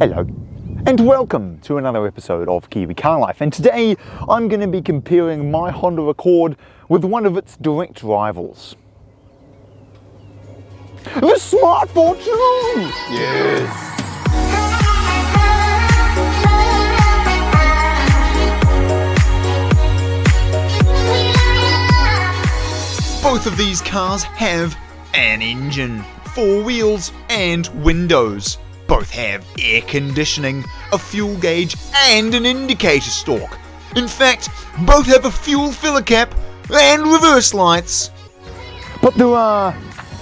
Hello, and welcome to another episode of Kiwi Car Life. And today I'm going to be comparing my Honda Accord with one of its direct rivals, the Smart Fortwo! Yes! Both of these cars have an engine, 4 wheels and windows. Both have air conditioning, a fuel gauge and an indicator stalk. In fact, both have a fuel filler cap and reverse lights. But there are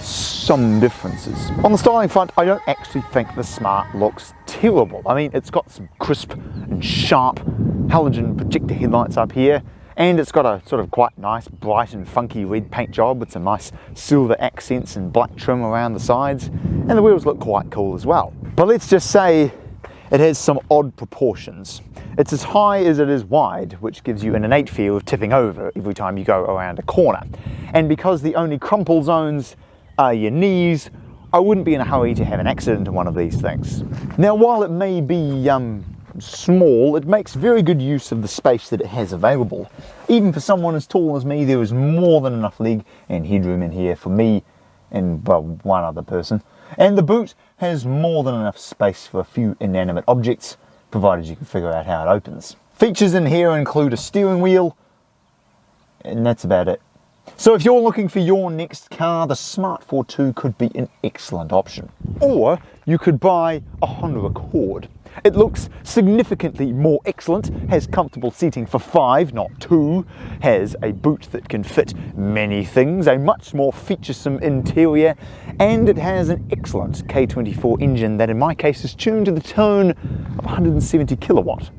some differences. On the styling front, I don't actually think the Smart looks terrible. I mean, it's got some crisp and sharp halogen projector headlights up here, and it's got a sort of quite nice, bright and funky red paint job with some nice silver accents and black trim around the sides, and the wheels look quite cool as well. But let's just say it has some odd proportions. It's as high as it is wide, which gives you an innate fear of tipping over every time you go around a corner. And because the only crumple zones are your knees, I wouldn't be in a hurry to have an accident in one of these things. Now, while it may be small, it makes very good use of the space that it has available. Even for someone as tall as me, there is more than enough leg and headroom in here for me and, well, one other person. And the boot has more than enough space for a few inanimate objects, provided you can figure out how it opens. Features in here include a steering wheel, and that's about it. So if you're looking for your next car, the Smart Fortwo could be an excellent option. Or you could buy a Honda Accord. It looks significantly more excellent, has comfortable seating for 5, not 2, has a boot that can fit many things, a much more featuresome interior, and it has an excellent K24 engine that in my case is tuned to the tone of 170 kilowatt.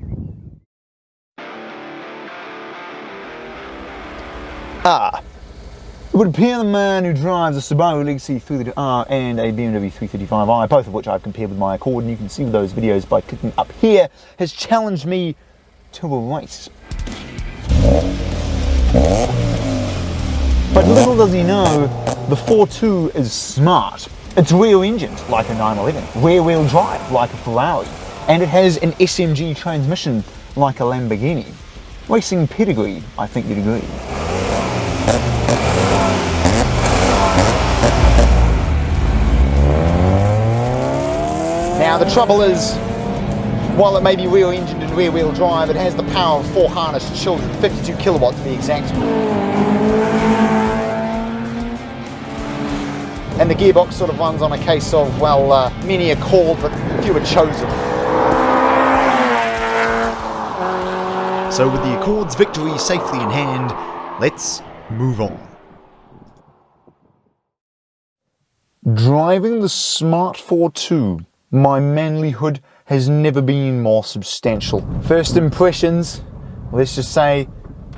It would appear the man who drives a Subaru Legacy 330R and a BMW 335i, both of which I've compared with my Accord, and you can see those videos by clicking up here, has challenged me to a race. But little does he know, the Fortwo is smart. It's rear-engined like a 911, rear-wheel drive like a Ferrari, and it has an SMG transmission like a Lamborghini. Racing pedigree, I think you'd agree. Now the trouble is, while it may be rear-engined and rear-wheel drive, it has the power of 4 harnessed children, 52 kilowatt to be exact. And the gearbox sort of runs on a case of, well, many are called, but few are chosen. So with the Accord's victory safely in hand, let's move on. Driving the Smart Fortwo, my manlyhood has never been more substantial. First impressions, let's just say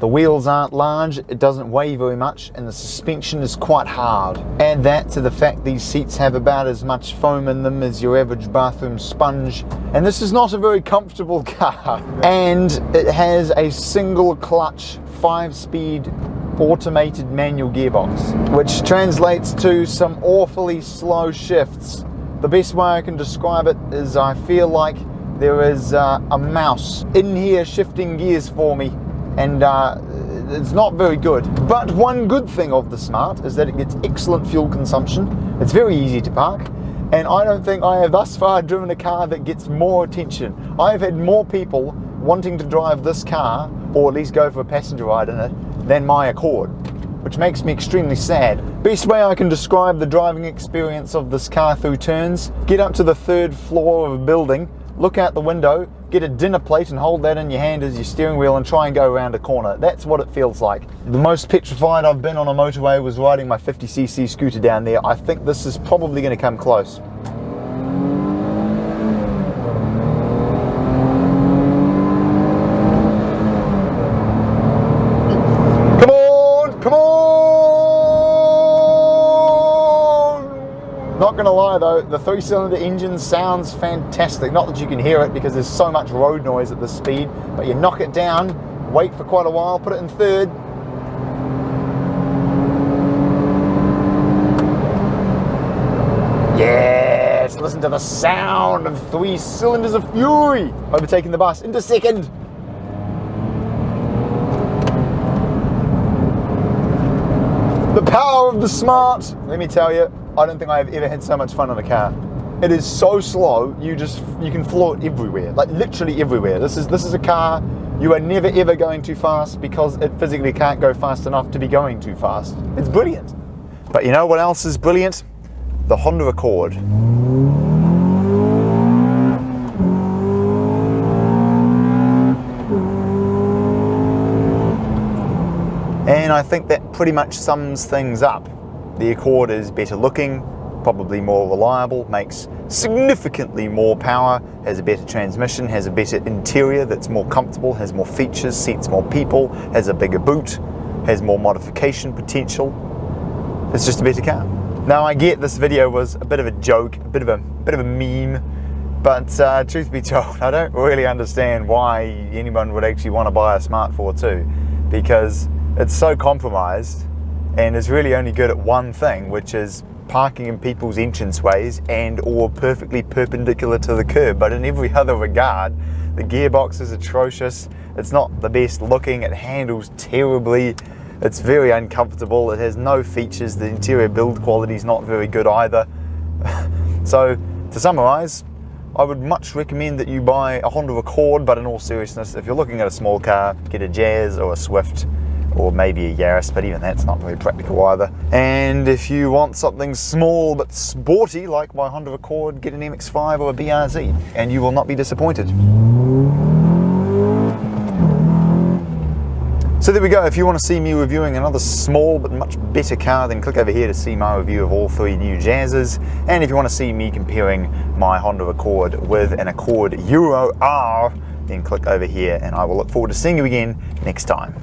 the wheels aren't large, it doesn't weigh very much, and the suspension is quite hard. Add that to the fact these seats have about as much foam in them as your average bathroom sponge, and this is not a very comfortable car. And it has a single clutch, 5-speed automated manual gearbox, which translates to some awfully slow shifts. The best way I can describe it is I feel like there is a mouse in here shifting gears for me, and it's not very good. But one good thing of the Smart is that it gets excellent fuel consumption. It's very easy to park, and I don't think I have thus far driven a car that gets more attention. I've had more people wanting to drive this car, or at least go for a passenger ride in it, than my Accord, which makes me extremely sad. Best way I can describe the driving experience of this car through turns: get up to the 3rd floor of a building, look out the window, get a dinner plate and hold that in your hand as your steering wheel and try and go around a corner. That's what it feels like. The most petrified I've been on a motorway was riding my 50cc scooter down there. I think this is probably going to come close. Come on! Not gonna lie though, the 3-cylinder engine sounds fantastic. Not that you can hear it because there's so much road noise at this speed, but you knock it down, wait for quite a while, put it in 3rd. Yes! Yes, listen to the sound of 3 cylinders of fury. Overtaking the bus into second. The power of the smart. Let me tell you, I don't think I have ever had so much fun on a car. It is so slow, you can float everywhere, like literally everywhere. This is a car you are never ever going too fast because it physically can't go fast enough to be going too fast. It's brilliant. But you know what else is brilliant? The Honda Accord. And I think that pretty much sums things up. The Accord is better looking, probably more reliable, makes significantly more power, has a better transmission, has a better interior that's more comfortable, has more features, seats more people, has a bigger boot, has more modification potential. It's just a better car. Now I get this video was a bit of a joke, a bit of a meme, but truth be told, I don't really understand why anyone would actually want to buy a Smart 4.2, because it's so compromised and it's really only good at one thing, which is parking in people's entranceways and or perfectly perpendicular to the curb. But in every other regard, the gearbox is atrocious, it's not the best looking, it handles terribly, it's very uncomfortable, it has no features, the interior build quality is not very good either. So to summarize, I would much recommend that you buy a Honda Accord, but in all seriousness, if you're looking at a small car, get a Jazz or a Swift, or maybe a Yaris, but even that's not very practical either. And if you want something small but sporty like my Honda Accord, get an MX-5 or a BRZ, and you will not be disappointed. So there we go. If you want to see me reviewing another small but much better car, then click over here to see my review of all 3 new Jazzes. And if you want to see me comparing my Honda Accord with an Accord Euro R, then click over here, and I will look forward to seeing you again next time.